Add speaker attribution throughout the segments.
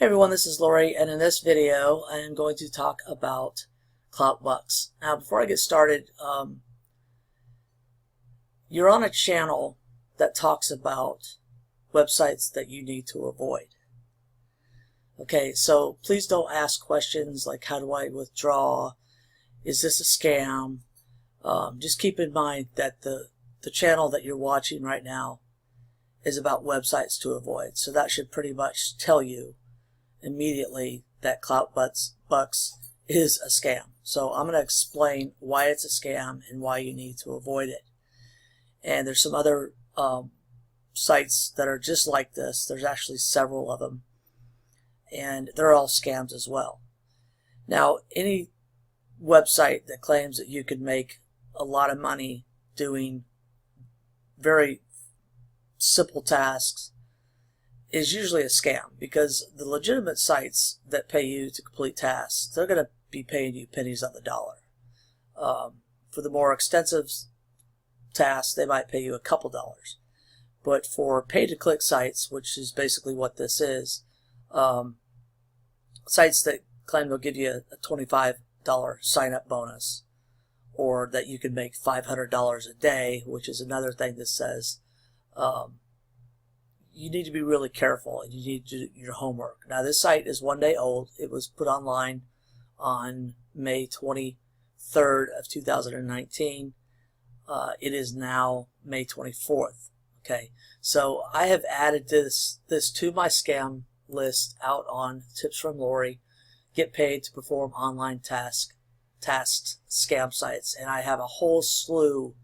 Speaker 1: Hey everyone, this is Lori, and in this video I am going to talk about Cloutbucks. Now before I get started, you're on a channel that talks about websites that you need to avoid. Okay, so please don't ask questions like how do I withdraw, is this a scam? Just keep in mind that the channel that you're watching right now is about websites to avoid, so that should pretty much tell you immediately that Cloutbucks is a scam. So I'm going to explain why it's a scam and why you need to avoid it. And there's some other sites that are just like this. There's actually several of them, and they're all scams as well. Now, any website that claims that you can make a lot of money doing very simple tasks is usually a scam, because the legitimate sites that pay you to complete tasks, they're going to be paying you pennies on the dollar. For the more extensive tasks, they might pay you a couple dollars. But for pay-to-click sites, which is basically what this is, sites that claim they'll give you a $25 sign-up bonus, or that you can make $500 a day, which is another thing that says you need to be really careful and you need to do your homework. Now this site is 1 day old. It was put online on May 23rd of 2019. It is now May 24th. Okay, so I have added this to my scam list out on Tips from Lori, Get Paid to Perform Online Tasks scam sites, and I have a whole slew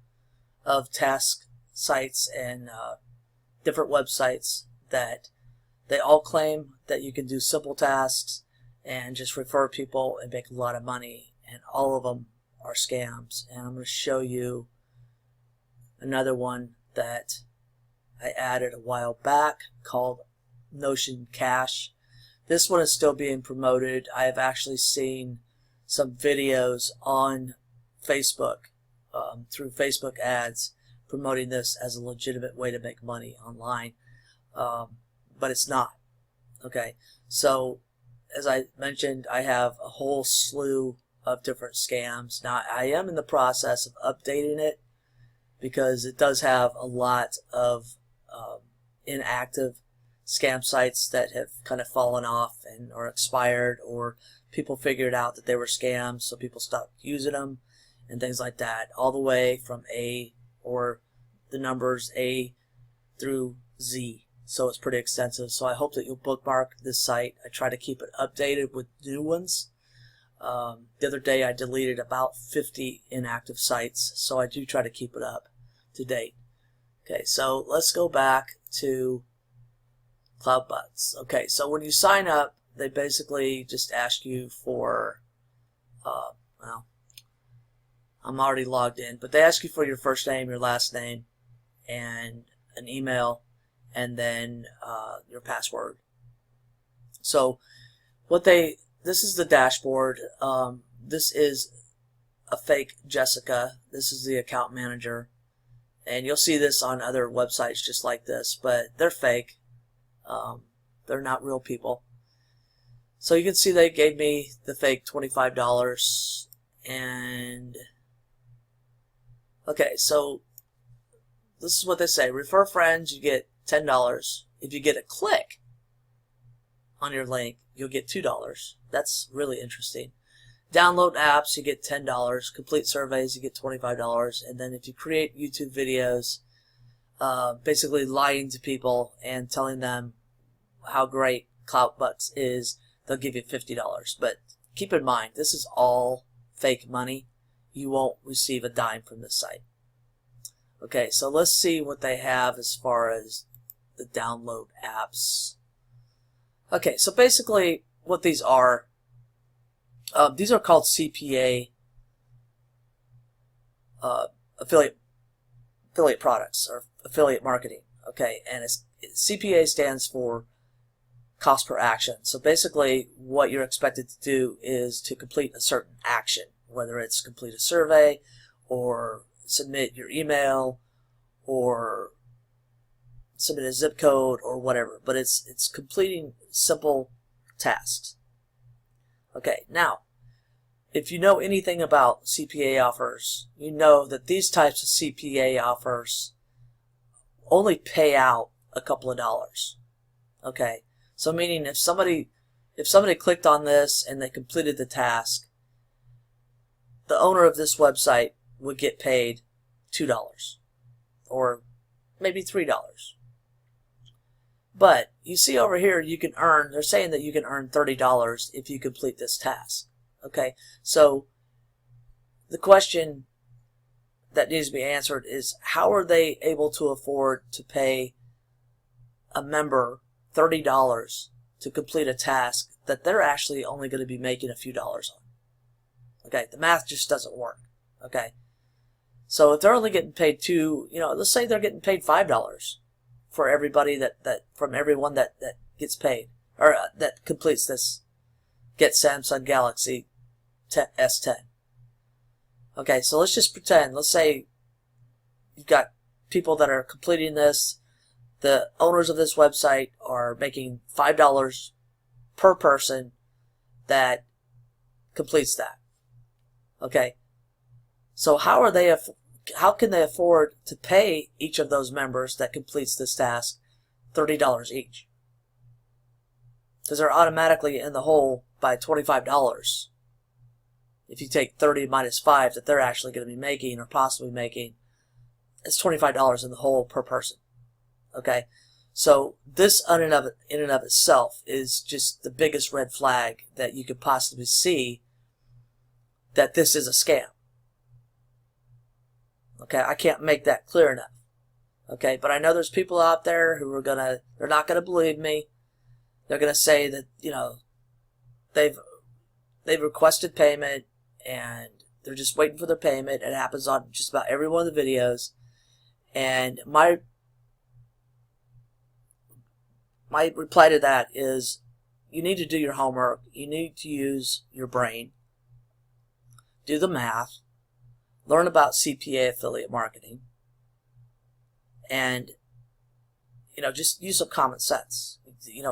Speaker 1: of task sites and different websites that they all claim that you can do simple tasks and just refer people and make a lot of money, and all of them are scams. And I'm going to show you another one that I added a while back called Notion Cash. This one is still being promoted. I have actually seen some videos on Facebook through Facebook ads promoting this as a legitimate way to make money online, but it's not. Okay, so as I mentioned, I have a whole slew of different scams. Now I am in the process of updating it because it does have a lot of inactive scam sites that have kind of fallen off and or expired, or people figured out that they were scams, so people stopped using them and things like that, all the way from A, or the numbers A through Z. So it's pretty extensive. So I hope that you'll bookmark this site. I try to keep it updated with new ones. The other day I deleted about 50 inactive sites, so I do try to keep it up to date. Okay, so let's go back to Cloutbucks. Okay, so when you sign up, they basically just ask you for, well, I'm already logged in, but they ask you for your first name, your last name, and an email, and then your password. So this is the dashboard. This is a fake Jessica. This is the account manager, and you'll see this on other websites just like this, but they're fake. They're not real people. So you can see they gave me the fake $25, and okay, so this is what they say. Refer friends, you get $10. If you get a click on your link, you'll get $2. That's really interesting. Download apps, you get $10. Complete surveys, you get $25. And then if you create YouTube videos, basically lying to people and telling them how great Cloutbucks is, they'll give you $50. But keep in mind, this is all fake money. You won't receive a dime from this site. Okay, so let's see what they have as far as the download apps. Okay, so basically what these are called CPA affiliate products, or affiliate marketing. Okay, and CPA stands for cost per action. So basically what you're expected to do is to complete a certain action, whether it's complete a survey, or submit your email, or submit a zip code, or whatever. But it's completing simple tasks. Okay, now, if you know anything about CPA offers, you know that these types of CPA offers only pay out a couple of dollars. Okay, so meaning if somebody clicked on this and they completed the task, the owner of this website would get paid $2 or maybe $3. But you see over here, you can earn, they're saying that you can earn $30 if you complete this task. Okay, so the question that needs to be answered is, how are they able to afford to pay a member $30 to complete a task that they're actually only going to be making a few dollars on? Okay, the math just doesn't work. Okay, so if they're only getting paid let's say they're getting paid $5 for everybody from everyone that gets paid, or that completes this Get Samsung Galaxy S10. Okay, so let's just pretend, let's say you've got people that are completing this. The owners of this website are making $5 per person that completes that. Okay, so how can they afford to pay each of those members that completes this task $30 each? Because they're automatically in the hole by $25. If you take 30 minus 5 that they're actually going to be making or possibly making, it's $25 in the hole per person. Okay, so this in and of itself is just the biggest red flag that you could possibly see that this is a scam. Okay, I can't make that clear enough. Okay, but I know there's people out there who they're not gonna believe me. They're gonna say that, they've requested payment and they're just waiting for their payment. It happens on just about every one of the videos. And my reply to that is, you need to do your homework. You need to use your brain, do the math, learn about CPA affiliate marketing, and just use some common sense.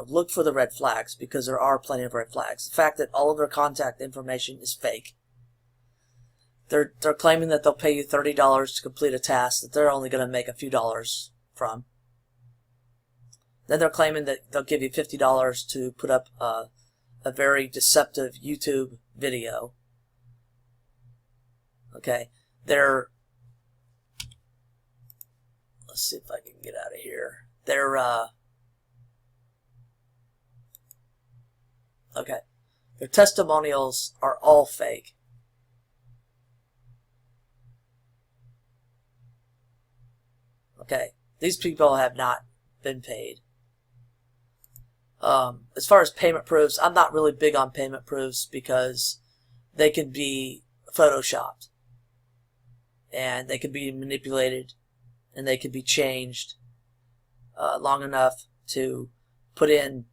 Speaker 1: Look for the red flags, because there are plenty of red flags. The fact that all of their contact information is fake. They're claiming that they'll pay you $30 to complete a task that they're only going to make a few dollars from. Then they're claiming that they'll give you $50 to put up a very deceptive YouTube video. Okay, let's see if I can get out of here. Okay, their testimonials are all fake. Okay, these people have not been paid. As far as payment proofs, I'm not really big on payment proofs because they can be photoshopped and they can be manipulated and they can be changed long enough to put in,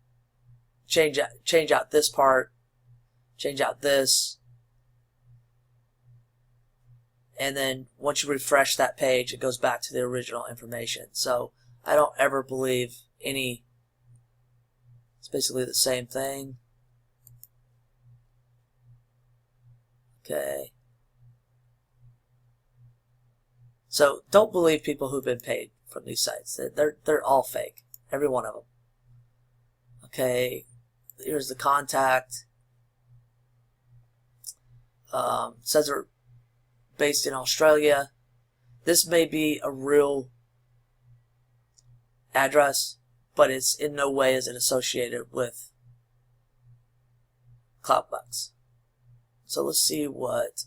Speaker 1: change out this part, change out this, and then once you refresh that page, it goes back to the original information. So I don't ever believe any. It's basically the same thing. Okay. So don't believe people who've been paid from these sites. They're all fake, every one of them. Okay. Here's the contact. Says they're based in Australia. This may be a real address, but it's in no way is it associated with Cloudbucks. So let's see what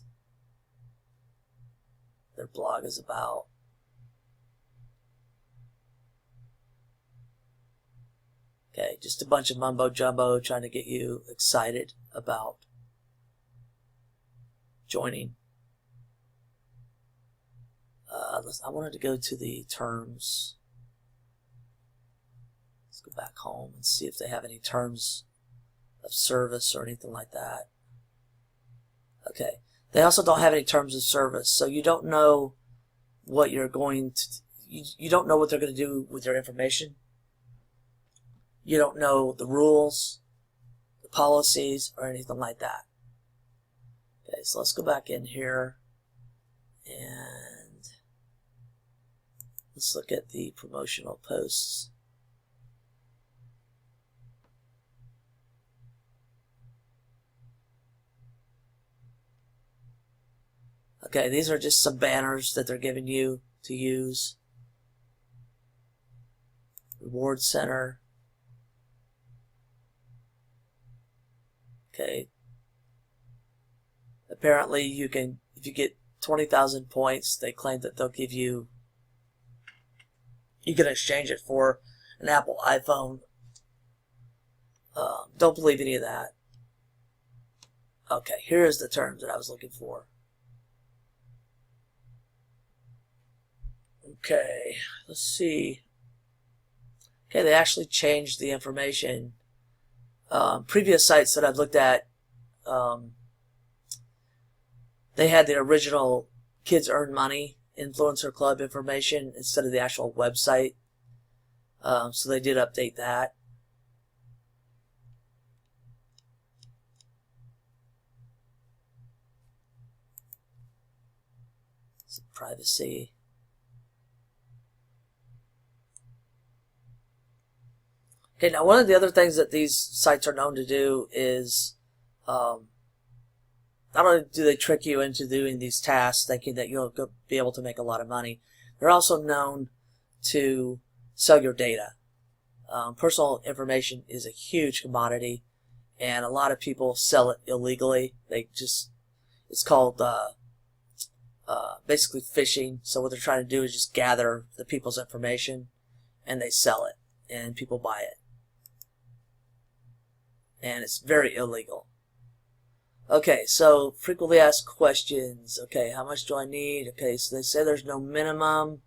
Speaker 1: their blog is about. Okay, just a bunch of mumbo jumbo trying to get you excited about joining. I wanted to go to the terms. Let's go back home and see if they have any terms of service or anything like that. Okay. They also don't have any terms of service, so you don't know what you're going to, you don't know what they're going to do with your information. You don't know the rules. policies or anything like that. Okay, so let's go back in here and let's look at the promotional posts. Okay, these are just some banners that they're giving you to use. Reward Center. Okay. Apparently you can, if you get 20,000 points, they claim that they'll give you, you can exchange it for an Apple iPhone. Don't believe any of that. Okay, here's the terms that I was looking for. Okay, let's see. Okay, they actually changed the information. Previous sites that I've looked at, they had the original Kids Earn Money Influencer Club information instead of the actual website. So they did update that. Some privacy. Okay, now one of the other things that these sites are known to do is not only do they trick you into doing these tasks thinking that you'll be able to make a lot of money, they're also known to sell your data. Personal information is a huge commodity, and a lot of people sell it illegally. It's called basically phishing. So what they're trying to do is just gather the people's information and they sell it and people buy it. And it's very illegal. Okay, so frequently asked questions. Okay, how much do I need? Okay, so they say there's no minimum.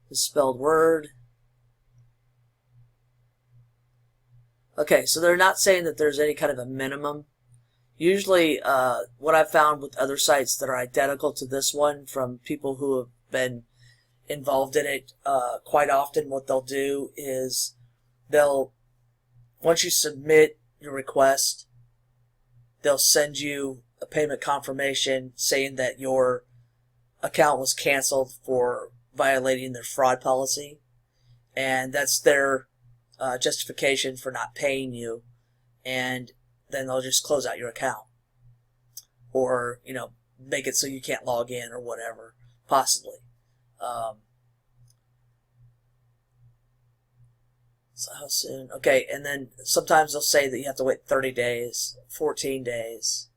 Speaker 1: Misspelled word. Okay, so they're not saying that there's any kind of a minimum. Usually, what I've found with other sites that are identical to this one from people who have been involved in it, quite often what they'll do is once you submit your request, they'll send you a payment confirmation saying that your account was canceled for violating their fraud policy, and that's their justification for not paying you, and then they'll just close out your account, or make it so you can't log in or whatever, possibly. So how soon? Okay, and then sometimes they'll say that you have to wait 30 days, 14 days.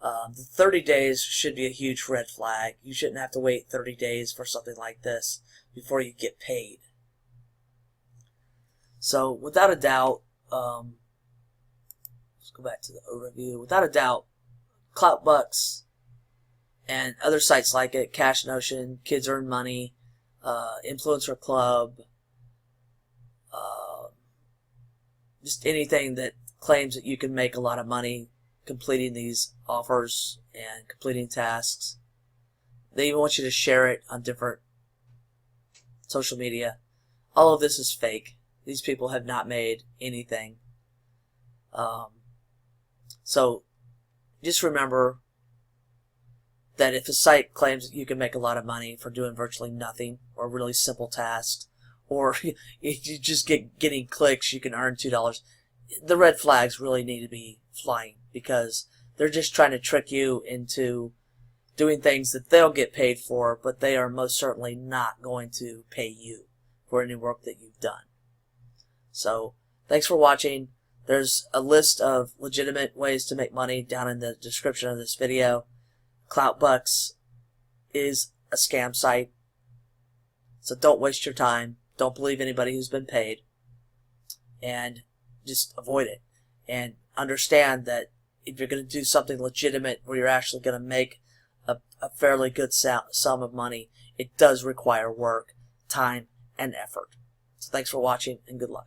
Speaker 1: The 30 days should be a huge red flag. You shouldn't have to wait 30 days for something like this before you get paid. So without a doubt, let's go back to the overview. Without a doubt, Cloutbucks and other sites like it, Cash Notion, Kids Earn Money, Influencer Club, just anything that claims that you can make a lot of money completing these offers and completing tasks. They even want you to share it on different social media. All of this is fake. These people have not made anything. So just remember that if a site claims that you can make a lot of money for doing virtually nothing or really simple tasks, or if you just getting clicks, you can earn $2. The red flags really need to be flying, because they're just trying to trick you into doing things that they'll get paid for, but they are most certainly not going to pay you for any work that you've done. So thanks for watching. There's a list of legitimate ways to make money down in the description of this video. Cloutbucks is a scam site, so don't waste your time. Don't believe anybody who's been paid, and just avoid it. And understand that if you're going to do something legitimate where you're actually going to make a fairly good sum of money, it does require work, time, and effort. So thanks for watching, and good luck.